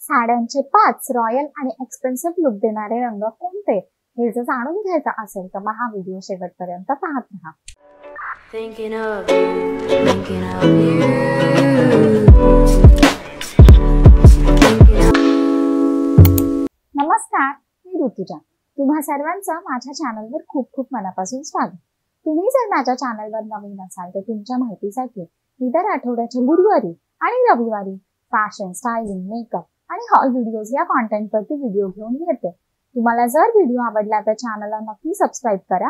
साड्यांचे 5 रॉयल आणि expensive look देणारे रंग कोणते हे जर जाणून घ्यायचं असेल तर मग हा व्हिडिओ शेवटपर्यंत पाहत राहा. नमस्कार, मी ऋतुजा. तुम्हा सर्वांचं माझ्या चॅनलवर खूप खूप मनापासून स्वागत. तुम्ही जर माझ्या चॅनलवर नवीन असाल तर तुमच्या माहितीसाठी मी दर आठवड्याच्या गुरुवारी आणि रविवारी फॅशन, स्टायलिंग, मेकअप आणि हॉल व्हिडिओज या कॉन्टेंटवरती व्हिडिओ घेऊन येते. तुम्हाला जर व्हिडिओ आवडला तर चॅनलला नक्की सबस्क्राईब करा.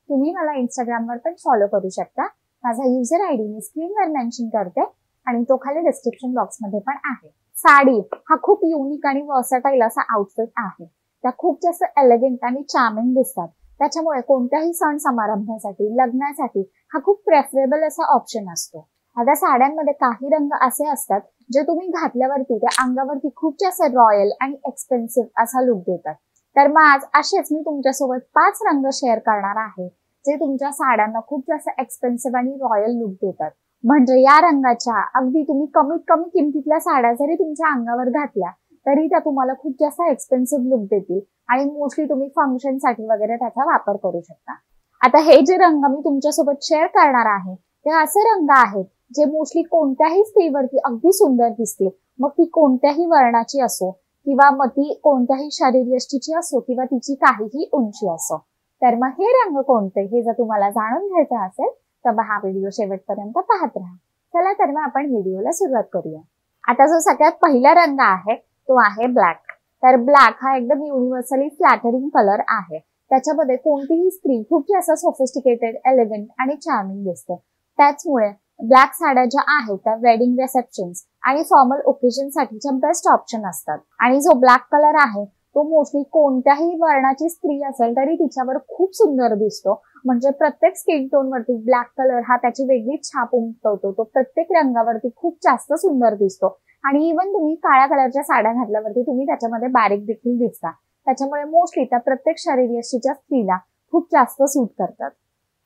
तुम्ही मला इंस्टाग्रामवर पण फॉलो करू शकता. माझा युजर आयडी मी स्क्रीनवर मेन्शन करते आणि तो खाली डिस्क्रिप्शन बॉक्समध्ये पण आहे. साडी हा खूप युनिक आणि वर्सटाईल असा आउटफिट आहे. त्या खूप जास्त एलिगंट आणि चार्मिंग दिसतात. त्याच्यामुळे कोणत्याही सण समारंभासाठी, लग्नासाठी हा खूप प्रेफरेबल असा ऑप्शन असतो. आता साड्यांमध्ये काही रंग असे असतात जे तुम्ही घातल्यावरती त्या अंगावरती खूप जास्त रॉयल आणि एक्सपेन्सिव्ह असा लुक देतात. तर मग आज असेच मी तुमच्यासोबत 5 रंग शेअर करणार आहे जे तुमच्या साड्यांना खूप जास्त एक्सपेन्सिव्ह आणि रॉयल लुक देतात. म्हणजे या रंगाच्या अगदी तुम्ही कमीत कमी किमतीतल्या साड्या जरी तुमच्या अंगावर घातल्या तरी त्या तुम्हाला खूप जास्त एक्सपेन्सिव्ह लुक देतील आणि मोस्टली तुम्ही फंक्शनसाठी वगैरे त्याचा वापर करू शकता. आता हे जे रंग मी तुमच्यासोबत शेअर करणार आहे ते असे रंग आहेत जे मोस्टली कोणत्याही स्त्रीवरती अगदी सुंदर दिसतील. मग ती कोणत्याही वर्णाची असो किंवा मग ती कोणत्याही शरीरयष्टीची असो किंवा तिची काहीही उंची असो. तर मग हे रंग कोणते हे जर तुम्हाला जाणून घ्यायचं असेल तर मग हा व्हिडिओ शेवटपर्यंत पाहत राहा. चला तर मग आपण व्हिडिओला सुरुवात करूया. आता जो सगळ्यात पहिला रंग आहे तो आहे ब्लॅक. तर ब्लॅक हा एकदम युनिव्हर्सली फ्लॅटरिंग कलर आहे. त्याच्यामध्ये कोणतीही स्त्री खूप जास्त सोफिस्टिकेटेड, एलिगंट आणि चार्मिंग दिसते. त्याचमुळे ब्लॅक साड्या ज्या आहेत त्या वेडिंग रिसेप्शन्स आणि फॉर्मल ओकेजन साठीच्या बेस्ट ऑप्शन असतात. आणि जो ब्लॅक कलर आहे तो मोस्टली कोणत्याही वर्णाची स्त्री असेल तरी तिच्यावर खूप सुंदर दिसतो. म्हणजे प्रत्येक स्किन टोन वरती ब्लॅक कलर हा त्याची वेगळी छाप उमटवतो. तो प्रत्येक रंगावरती खूप जास्त सुंदर दिसतो. आणि इव्हन तुम्ही काळ्या कलरच्या साड्या घातल्यावरती तुम्ही त्याच्यामध्ये बारीक देखील दिसता. त्याच्यामुळे मोस्टली त्या प्रत्येक शरीरयष्टीच्या स्त्रीला खूप जास्त सूट करतात.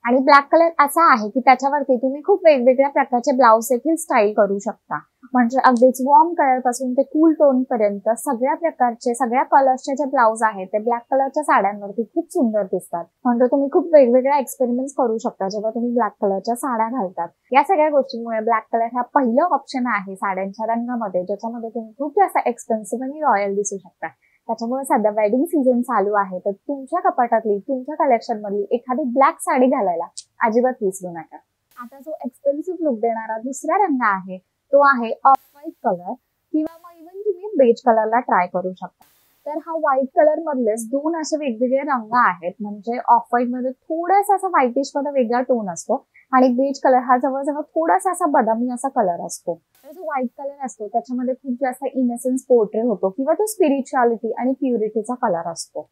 आणि ब्लॅक कलर असा आहे की त्याच्यावरती तुम्ही खूप वेगवेगळ्या प्रकारचे ब्लाउज देखील स्टाईल करू शकता. म्हणजे अगदीच वॉर्म कलर पासून ते कूल टोन पर्यंत सगळ्या प्रकारचे, सगळ्या कलर्सचे जे ब्लाउज आहेत ते ब्लॅक कलरच्या साड्यांवरती खूप सुंदर दिसतात. म्हणजे तुम्ही खूप वेगवेगळ्या एक्सपेरिमेंट्स करू शकता जेव्हा तुम्ही ब्लॅक कलरच्या साड्या घालतात. या सगळ्या गोष्टींमुळे ब्लॅक कलर हा पहिलं ऑप्शन आहे साड्यांच्या रंगामध्ये ज्याच्यामध्ये तुम्ही खूप जास्त एक्सपेन्सिव्ह आणि रॉयल दिसू शकता. त्याच्यामुळे सध्या वेडिंग सीझन चालू आहे तर तुमच्या कपाटातली, तुमच्या कलेक्शन मधली एखादी ब्लॅक साडी घालायला अजिबात विसरू नका. आता जो एक्सपेन्सिव्ह लुक देणारा दुसरा रंग आहे तो आहे ऑफ व्हाईट कलर किंवा मग इव्हन तुम्ही बेज कलरला ट्राय करू शकता. तर हा व्हाईट कलर मधलेच 2 असे वेगवेगळे रंग आहेत. म्हणजे ऑफ व्हाईट मध्ये थोडासा असा व्हाईटिश मध्ये वेगळा टोन असतो आणि बेज कलर हा जवळजवळ थोडासा असा बदामी असा कलर असतो. जो व्हाईट कलर असतो त्याच्यामध्ये खूप जास्त इनसेन्स पोर्ट्रे होतो किंवा तो स्पिरिच्युअलिटी आणि प्युरिटीचा कलर असतो.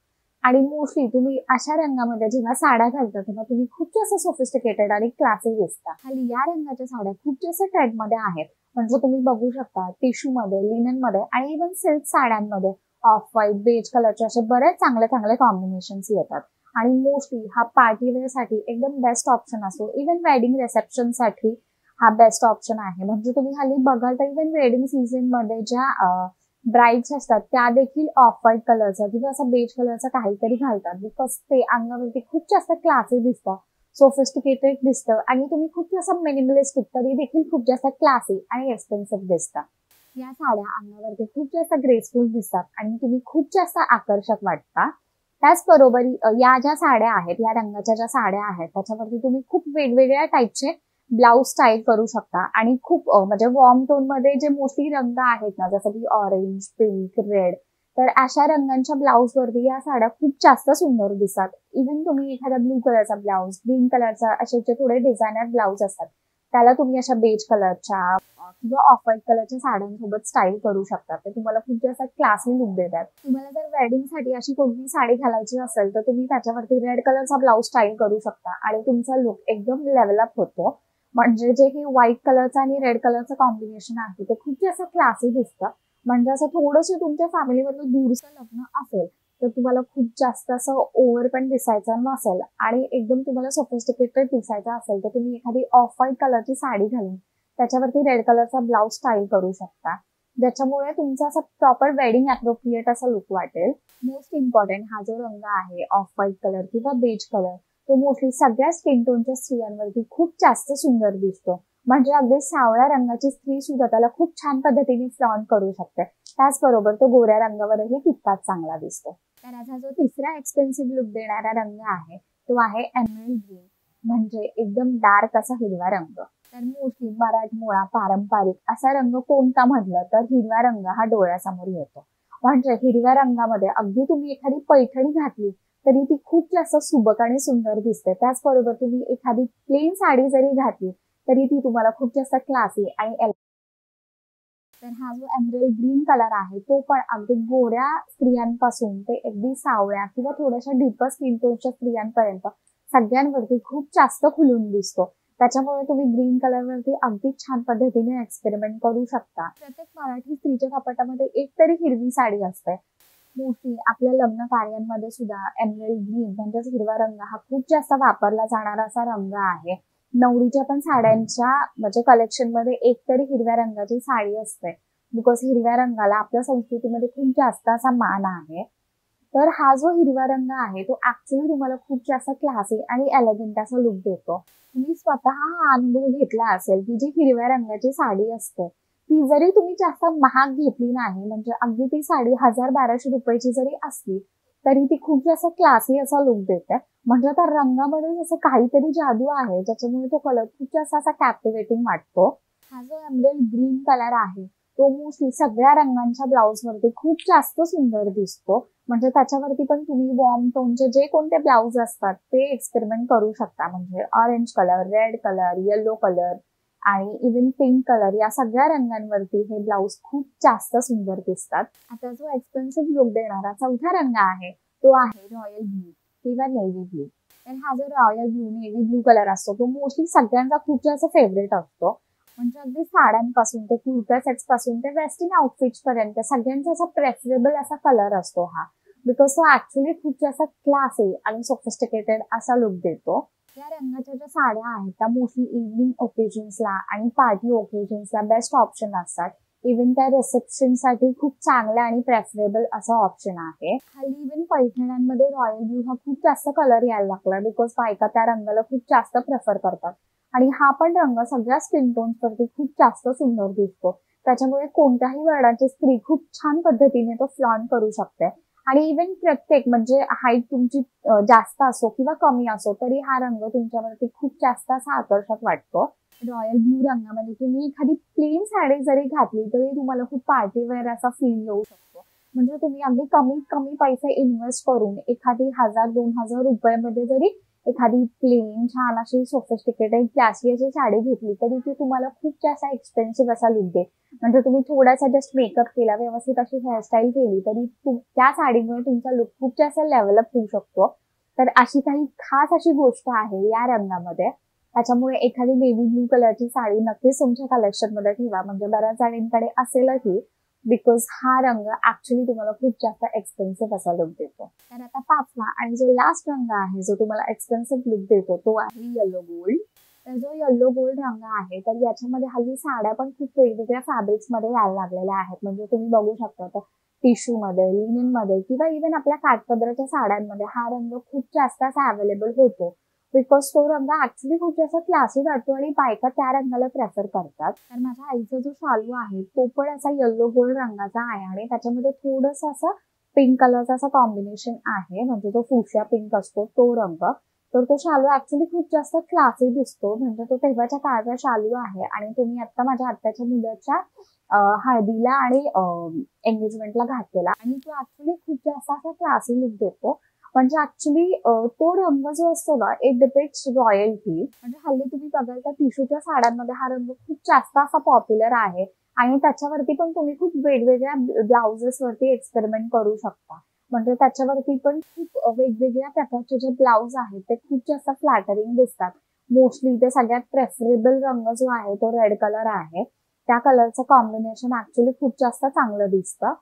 आणि मोस्टली तुम्ही अशा रंगामध्ये जेव्हा साड्या घालता तेव्हा तुम्ही खूप जास्त सोफिस्टिकेटेड आणि क्लासी दिसता. खाली या रंगाच्या साड्या खूप जास्त ट्रेंडमध्ये आहेत. म्हणजे तुम्ही बघू शकता टिश्यू मध्ये, लिनन मध्ये आणि इव्हन सिल्क साड्यांमध्ये ऑफ व्हाईट, बेज कलरचे असे बरेच चांगले चांगले कॉम्बिनेशन्स येतात. आणि मोस्टली हा पार्टी वेअर साठी एकदम बेस्ट ऑप्शन असतो. इव्हन वेडिंग रिसेप्शन साठी हा बेस्ट ऑप्शन आहे. म्हणजे तुम्ही खाली बघाल तर इव्हन वेडिंग सीझन मध्ये ज्या ब्राईड्स असतात त्या देखील ऑफ व्हाईट कलरचा किंवा असा बेज कलरचा काहीतरी घालतात. बिकॉज ते अंगावरती खूप जास्त क्लासी दिसतं, सोफिस्टिकेटेड दिसतं आणि तुम्ही खूप जास्त मिनिमलिस्टिक तरी देखील खूप जास्त क्लासी आणि एक्सपेन्सिव्ह दिसता. या साड्या अंगावरती खूप जास्त ग्रेसफुल दिसतात आणि तुम्ही खूप जास्त आकर्षक वाटता. त्याचबरोबर या ज्या साड्या आहेत, या रंगाच्या ज्या साड्या आहेत त्याच्यावरती तुम्ही खूप वेगवेगळ्या टाईपचे ब्लाउज स्टाईल करू शकता. आणि खूप म्हणजे वॉर्म टोन मध्ये जे मोस्टली रंग आहेत ना जसं की ऑरेंज, पिंक, रेड, तर अशा रंगांच्या ब्लाउज वरती या साड्या खूप जास्त सुंदर दिसतात. इव्हन तुम्ही एखादा ब्लू कलरचा ब्लाउज, ग्रीन कलरचा असे जे थोडे डिझायनर ब्लाउज असतात त्याला तुम्ही अशा बेज कलरच्या किंवा ऑफ व्हाईट कलरच्या साड्यांसोबत स्टाईल करू शकता. ते तुम्हाला खूप जास्त क्लासी लुक देतात. तुम्हाला जर वेडिंगसाठी अशी कोणती साडी घालायची असेल तर तुम्ही त्याच्यावरती रेड कलरचा ब्लाउज स्टाईल करू शकता आणि तुमचा लुक एकदम लेवल अप होतो. म्हणजे जे हे व्हाईट कलरचं आणि रेड कलरचं कॉम्बिनेशन आहे ते खूप जास्त क्लासी दिसतं. म्हणजे असं थोडंसं तुमच्या फॅमिलीमधलं दूरचं लग्न असेल तर तुम्हाला खूप जास्त असं ओव्हर पण दिसायचं नसेल आणि एकदम तुम्हाला सोफिस्टिकेटेड दिसायचं असेल तर तुम्ही एखादी ऑफ व्हाईट कलरची साडी घालून त्याच्यावरती रेड कलरचा ब्लाउज स्टाईल करू शकता. ज्याच्यामुळे तुमचा असा प्रॉपर वेडिंग अप्रोप्रिएट असा लुक वाटेल. मोस्ट इम्पॉर्टंट हा जो रंग आहे ऑफ व्हाईट कलर किंवा बेज कलर, तो मोस्टली सगळ्या स्किन टोनच्या स्त्रियांवरती खूप जास्त सुंदर दिसतो. म्हणजे अगदी सावळ्या रंगाची स्त्री सुद्धा त्याला खूप छान पद्धतीने फ्लॉन्ट करू शकते. त्याचबरोबर तो गोऱ्या रंगावरही तितकाच चांगला दिसतो. तर आता जो तिसरा एक्सपेन्सिव्ह लुक देणारा रंग आहे तो आहे एमराल्ड ग्रीन, म्हणजे एकदम डार्क असा हिरवा रंग. तर मोस्टली मराठमोळा पारंपरिक असा रंग कोणता म्हटलं तर हिरवा रंग हा डोळ्यासमोर येतो. म्हणजे हिरव्या रंगामध्ये अगदी तुम्ही एखादी पैठणी घातली तरी ती खूप जास्त सुबक आणि सुंदर दिसते. त्याचबरोबर तुम्ही एखादी प्लेन साडी जरी घातली तरी ती तुम्हाला खूप जास्त क्लासी आणि तर हा जो एमराल्ड ग्रीन कलर आहे तो पण अगदी गोऱ्या स्त्रियांपासून ते अगदी सावळ्या किंवा थोड्याशा डीपर स्किन टोनच्या स्त्रियांपर्यंत सगळ्यांवरती खूप जास्त खुलून दिसतो. त्याच्यामुळे तुम्ही ग्रीन कलरवरती अगदी छान पद्धतीने एक्सपेरिमेंट करू शकता. प्रत्येक मराठी स्त्रीच्या कपाटामध्ये एक तरी हिरवी साडी असते. मोस्टली आपल्या लग्न कार्यांमध्ये सुद्धा एमराल्ड ग्रीन म्हणजेच हिरवा रंग हा खूप जास्त वापरला जाणारा असा रंग आहे. नवरीच्या पण साड्यांच्या म्हणजे कलेक्शन मध्ये एक तरी हिरव्या रंगाची साडी असते, बिकॉज हिरव्या रंगाला आपल्या संस्कृतीमध्ये खूप जास्त असा मान आहे. तर हा जो हिरवा रंग आहे तो ऍक्च्युली तुम्हाला खूप जास्त क्लासी आणि एलिगंट असा लुक देतो. तुम्ही स्वतः हा अनुभव घेतला असेल की जी हिरव्या रंगाची साडी असते ती जरी तुम्ही जास्त महाग घेतली नाही, म्हणजे अगदी ती साडी 1000-1200 रुपयाची जरी असली तरी ती खूप जास्त क्लासी असा लुक देते. म्हणजे त्या रंगामध्ये जसं काहीतरी जादू आहे ज्याच्यामुळे तो कलर खूप जास्त असा कॅप्टिवेटिंग वाटतो. हा जो एमराल्ड ग्रीन कलर आहे तो मोस्टली सगळ्या रंगांच्या ब्लाउज वरती खूप जास्त सुंदर दिसतो. म्हणजे त्याच्यावरती पण तुम्ही वॉर्म टोनचे जे कोणते ब्लाउज असतात ते एक्सपेरिमेंट करू शकता. म्हणजे orange colour, red colour, yellow colour आणि इव्हन पिंक कलर या सगळ्या रंगांवरती हे ब्लाउज खूप जास्त सुंदर दिसतात. आता जो एक्सपेन्सिव्ह लुक देणारा चौथा रंग आहे तो आहे रॉयल ब्लू किंवा नेव्ही ब्लू. तर हा जो royal blue navy blue colour असतो तो मोस्टली सगळ्यांचा खूप जास्त फेवरेट असतो. म्हणजे अगदी साड्यांपासून ते कुर्ता सेट्स पासून ते वेस्टर्न आउटफिट्स पर्यंत सगळ्यांचा असा प्रेफरेबल असा कलर असतो हा, बिकॉज तो ऍक्च्युली खूप जास्त क्लासी आणि सोफिस्टिकेटेड असा लुक देतो. या रंगाच्या ज्या साड्या आहेत त्या मोस्टली इव्हनिंग ओकेजन्सला आणि पार्टी ओकेजन्सला बेस्ट ऑप्शन असतात. इव्हन त्या रिसेप्शनसाठी खूप चांगला आणि प्रेफरेबल असा ऑप्शन आहे. हल्ली इव्हन पैठण्यांमध्ये रॉयल ब्लू हा खूप जास्त कलर यायला लागला, बिकॉज बायका त्या रंगाला खूप जास्त प्रेफर करतात आणि हा पण रंग सगळ्या स्किन टोन्सवरती खूप जास्त सुंदर दिसतो. त्याच्यामुळे कोणत्याही वर्णाची स्त्री खूप छान पद्धतीने तो फ्लॉन्ट करू शकते. आणि इव्हन प्रत्येक म्हणजे हाईट तुमची जास्त असो किंवा कमी असो तरी हा रंग तुमच्यावरती खूप जास्त असा आकर्षक वाटतो. रॉयल ब्लू रंगामध्ये तुम्ही एखादी प्लेन साडी जरी घातली तरी तुम्हाला खूप पार्टीवेअर असा फील येऊ शकतो. म्हणजे तुम्ही अगदी कमीत कमी पैसे इन्व्हेस्ट करून एखादी 1000-2000 रुपयामध्ये जरी एखादी प्लेन छान अशी सोफिस्टिकेटेड क्लासी अशी साडी घेतली तरी ती तुम्हाला खूप जास्त एक्सपेन्सिव्ह असा लुक देईल. म्हणजे तुम्ही थोडासा जस्ट मेकअप केला, व्यवस्थित अशी हेअरस्टाईल केली तरी त्या साडीमुळे तुमचा लुक खूप जास्त लेवलअप होऊ शकतो. तर अशी काही खास अशी गोष्ट आहे या रंगामध्ये. त्याच्यामुळे एखादी नेव्ही ब्लू कलरची साडी नक्कीच तुमच्या कलेक्शन मध्ये ठेवा. म्हणजे बऱ्याच साडींकडे असेलही, बिकॉज हा रंग ऍक्च्युली तुम्हाला खूप जास्त एक्सपेन्सिव्ह असा लुक देतो. तर आता पाचवा आणि जो लास्ट रंग आहे जो तुम्हाला एक्सपेन्सिव्ह लुक देतो तो आहे येलो गोल्ड. तर जो येलो गोल्ड रंग आहे तर याच्यामध्ये हल्ली साड्या पण खूप वेगवेगळ्या फॅब्रिक्स मध्ये यायला लागलेल्या आहेत. म्हणजे तुम्ही बघू शकता तर टिश्यू मध्ये, लिनन मध्ये किंवा इव्हन आपल्या काठपदराच्या साड्यांमध्ये हा रंग खूप जास्त असा अवेलेबल होतो, बिकॉज तो रंग ऍक्च्युली खूप जास्त क्लासी वाटतो आणि बायका त्या रंगाला प्रेफर करतात. तर माझ्या आईचा जो शालू आहे तो पण असा येलो गोल्ड रंगाचा आहे आणि त्याच्यामध्ये थोडस असं पिंक कलरचा असं कॉम्बिनेशन आहे. म्हणजे तो फुशिया पिंक असतो तो रंग. तर तो शालू ऍक्च्युली खूप जास्त क्लासी दिसतो. म्हणजे तो तेव्हाच्या काळाचा शालू आहे आणि तुम्ही आता माझ्या आत्याच्या मुलाच्या हळदीला आणि एंगेजमेंटला घातलेला आणि तो ऍक्च्युली खूप जास्त असा क्लासी लुक देतो. म्हणजे ऍक्च्युली तो रंग जो असतो ना इट डिपिक्ट्स रॉयल्टी. म्हणजे हल्ली तुम्ही बघाल तर टिश्यूच्या साड्यांमध्ये हा रंग खूप जास्त असा पॉप्युलर आहे आणि त्याच्यावरती पण तुम्ही खूप वेगवेगळ्या ब्लाउजेस वरती एक्सपेरिमेंट करू शकता. म्हणजे त्याच्यावरती पण खूप वेगवेगळ्या प्रकारचे जे ब्लाउज आहेत ते खूप जास्त फ्लॅटरिंग दिसतात. मोस्टली ते सगळ्यात प्रेफरेबल रंग जो आहे तो रेड कलर आहे. त्या कलरचं कॉम्बिनेशन ऍक्च्युली खूप जास्त चांगलं दिसतं.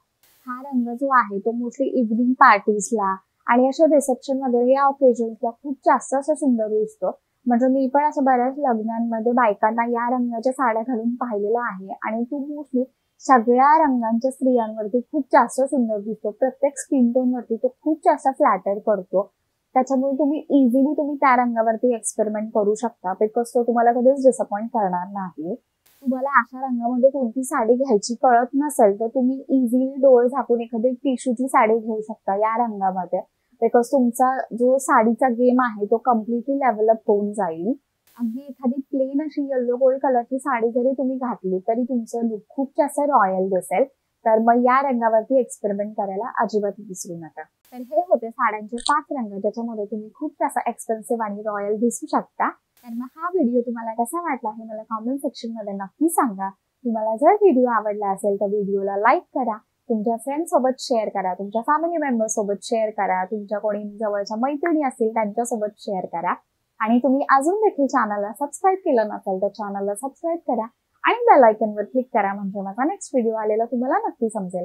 हा रंग जो आहे तो मोस्टली इव्हनिंग पार्टीजला आणि अशा रिसेप्शन वगैरे या ओकेजन्सला खूप जास्त असं सुंदर दिसतो. म्हणजे मी पण असं बऱ्याच लग्नांमध्ये बायकांना या रंगाच्या साड्या घालून पाहिलेलं आहे आणि तो मोस्टली सगळ्या रंगांच्या स्त्रियांवरती खूप जास्त सुंदर दिसतो. प्रत्येक स्किन टोन वरती तो खूप जास्त फ्लॅटर करतो. त्याच्यामुळे तुम्ही इझिली त्या रंगावरती एक्सपेरिमेंट करू शकता, बिकॉज तो तुम्हाला कधीच डिसअपॉइंट करणार नाही. तुम्हाला अशा रंगामध्ये कोणती साडी घ्यायची कळत नसेल तर तुम्ही इझिली डोळे झाकून एखादी टिश्यूची साडी घेऊ शकता या रंगामध्ये, बिकॉज तुमचा जो साडीचा गेम आहे तो कम्प्लिटली डेव्हलप होऊन जाईल. अगदी एखादी प्लेन अशी येलो गोल्ड कलरची साडी जरी तुम्ही घातली तरी तुमचं लुक खूप जास्त रॉयल दिसेल. तर मग या रंगावरती एक्सपेरिमेंट करायला अजिबात विसरू नका. तर हे होते साड्यांचे 5 रंग ज्याच्यामध्ये तुम्ही खूप जास्त एक्सपेन्सिव्ह आणि रॉयल दिसू शकता. तर मग हा व्हिडिओ तुम्हाला कसा वाटला हे मला कॉमेंट सेक्शन मध्ये नक्की सांगा. तुम्हाला जर व्हिडिओ आवडला असेल तर व्हिडिओला लाईक करा, तुमच्या फ्रेंड सोबत शेअर करा, तुमच्या फॅमिली मेंबर सोबत शेअर करा, तुमच्या कोणी जवळच्या मैत्रिणी असतील त्यांच्यासोबत शेअर करा. आणि तुम्ही अजून देखील चॅनलला सबस्क्राईब केलं नसेल तर चॅनलला सबस्क्राईब करा आणि बेल आयकॉनवर क्लिक करा, म्हणजे माझा नेक्स्ट व्हिडिओ आलेला तुम्हाला नक्की समजेल.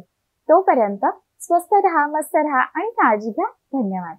तोपर्यंत स्वस्त रहा, मस्त रहा आणि काळजी घ्या. धन्यवाद.